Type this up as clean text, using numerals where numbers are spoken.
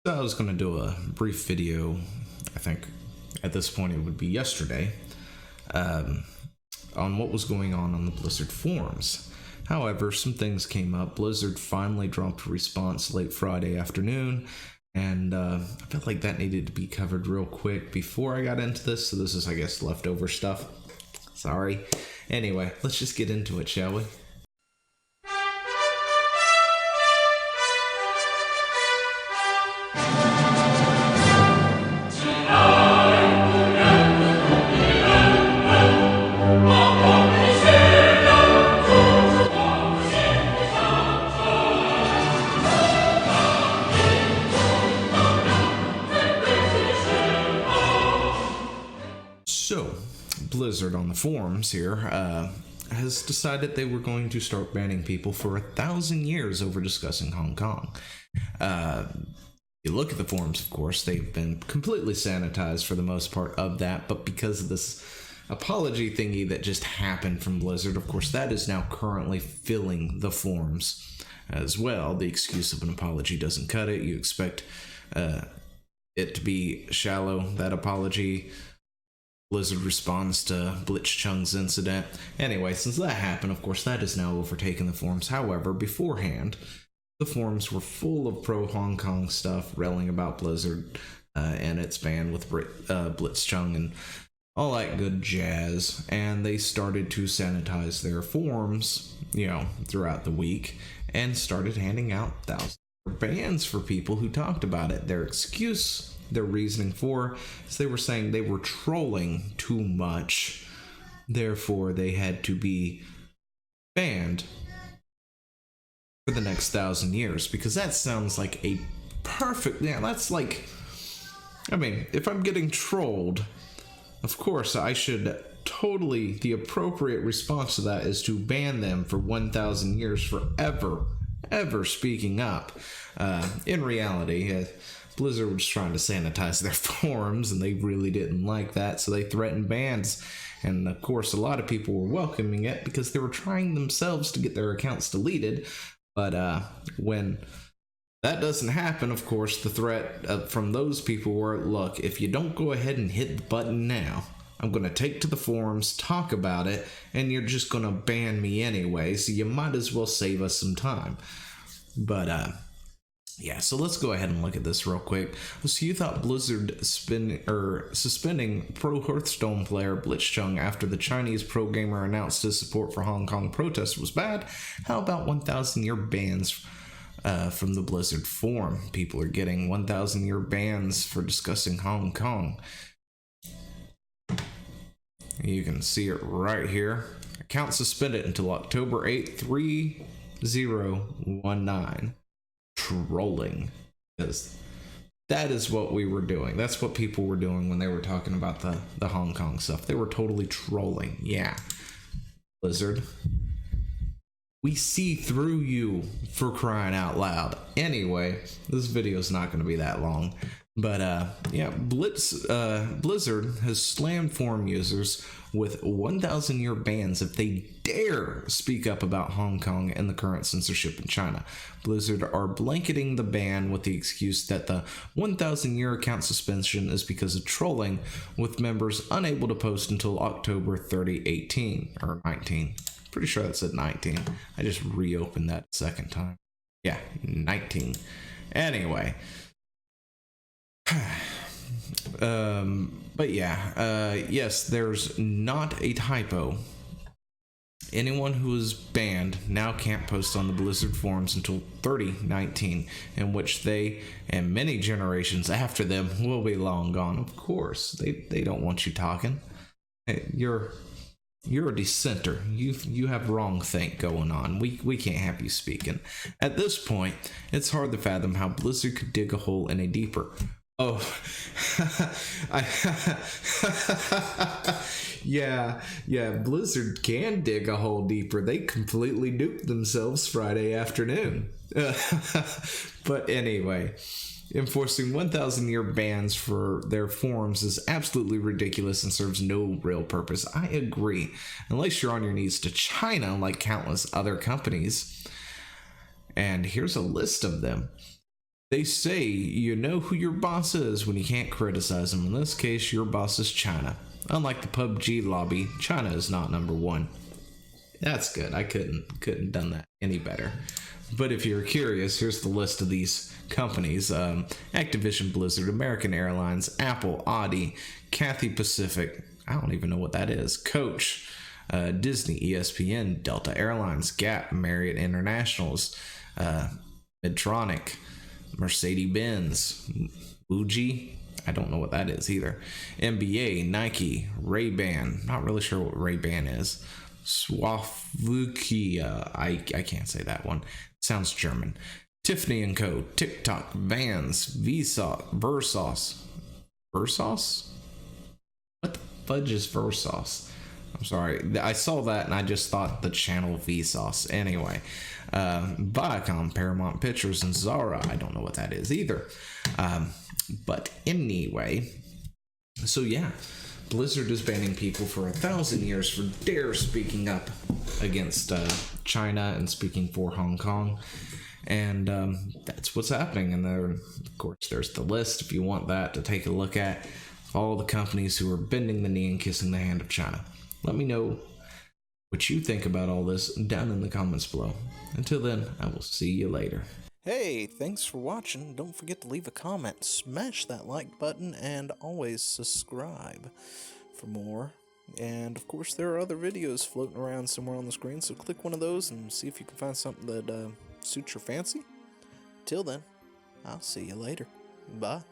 I was going to do a brief video, I think at this point it would be yesterday, on what was going on the Blizzard forums. However, some things came up. Blizzard finally dropped a response late Friday afternoon, and I felt like that needed to be covered real quick before I got into this, so this is, I guess, leftover stuff. Sorry. Anyway, let's just get into it, shall we? So, Blizzard on the forums here has decided they were going to start banning people for 1,000 years over discussing Hong Kong. You look at the forums, of course, they've been completely sanitized for the most part of that, but because of this apology thingy that just happened from Blizzard, of course, that is now currently filling the forums as well. The excuse of an apology doesn't cut it. You expect it to be shallow, that apology. Blizzard responds to Blitzchung's incident. Anyway, since that happened, of course, that has now overtaken the forums. However, beforehand, the forums were full of pro-Hong Kong stuff, railing about Blizzard and its ban with Blitzchung and all that good jazz. And they started to sanitize their forums, throughout the week, and started handing out thousands of bans for people who talked about it. Their reasoning for is they were saying they were trolling too much, therefore they had to be banned for the next 1,000 years, because that sounds like a perfect, that's like, if I'm getting trolled, of course I should the appropriate response to that is to ban them for 1,000 years forever, ever speaking up. In reality, Blizzard was trying to sanitize their forums, and they really didn't like that, so they threatened bans. And of course, a lot of people were welcoming it because they were trying themselves to get their accounts deleted. But when that doesn't happen, of course, the threat from those people were, look, if you don't go ahead and hit the button now, I'm going to take to the forums, talk about it, and you're just going to ban me anyway, so you might as well save us some time. But, yeah, so let's go ahead and look at this real quick. So you thought Blizzard suspending pro Hearthstone player Blitzchung after the Chinese pro gamer announced his support for Hong Kong protests was bad? How about 1,000-year bans from the Blizzard forum? People are getting 1,000-year bans for discussing Hong Kong. You can see it right here. Account suspended until October 8th, 3019. Trolling, because that is what we were doing. That's what people were doing when they were talking about the Hong Kong stuff. They were totally trolling. Yeah, Blizzard, we see through you, for crying out loud. Anyway, this video is not going to be that long, but yeah, Blizzard has slammed forum users with 1,000-year bans if they dare speak up about Hong Kong and the current censorship in China. Blizzard are blanketing the ban with the excuse that the 1,000-year account suspension is because of trolling, with members unable to post until October 3018 or 19. Pretty sure that said 19. I just reopened that a second time. Yeah, 19. Anyway. But yeah, yes, there's not a typo. Anyone who is banned now can't post on the Blizzard forums until 3019, in which they and many generations after them will be long gone. Of course, they don't want you talking. Hey, you're a dissenter. You have wrong think going on. We can't have you speaking. At this point, it's hard to fathom how Blizzard could dig a hole any deeper. Oh, yeah, Blizzard can dig a hole deeper. They completely nuked themselves Friday afternoon. But anyway, enforcing 1,000-year bans for their forums is absolutely ridiculous and serves no real purpose. I agree. Unless you're on your knees to China, like countless other companies. And here's a list of them. They say you know who your boss is when you can't criticize him. In this case, your boss is China. Unlike the PUBG lobby, China is not number one. That's good. I couldn't done that any better. But if you're curious, here's the list of these companies: Activision Blizzard, American Airlines, Apple, Audi, Cathay Pacific. I don't even know what that is. Coach, Disney, ESPN, Delta Airlines, Gap, Marriott Internationals, Medtronic, Mercedes-Benz, Fuji. I don't know what that is either. NBA, Nike, Ray-Ban. Not really sure what Ray-Ban is. Swarovski. I can't say that one. Sounds German. Tiffany & Co., TikTok, Vans, Vsauce, Versos. Versos? What the fudge is Versos? I'm sorry. I saw that and I just thought the channel Vsauce. Anyway, Viacom, Paramount Pictures, and Zara. I don't know what that is either. But anyway, so yeah, Blizzard is banning people for 1,000 years for dare speaking up against China and speaking for Hong Kong. And that's what's happening. And there, of course, there's the list if you want that to take a look at. All the companies who are bending the knee and kissing the hand of China. Let me know what you think about all this down in the comments below. Until then, I will see you later. Hey, thanks for watching. Don't forget to leave a comment, smash that like button, and always subscribe for more. And of course, there are other videos floating around somewhere on the screen, so click one of those and see if you can find something that suits your fancy. Till then, I'll see you later. Bye.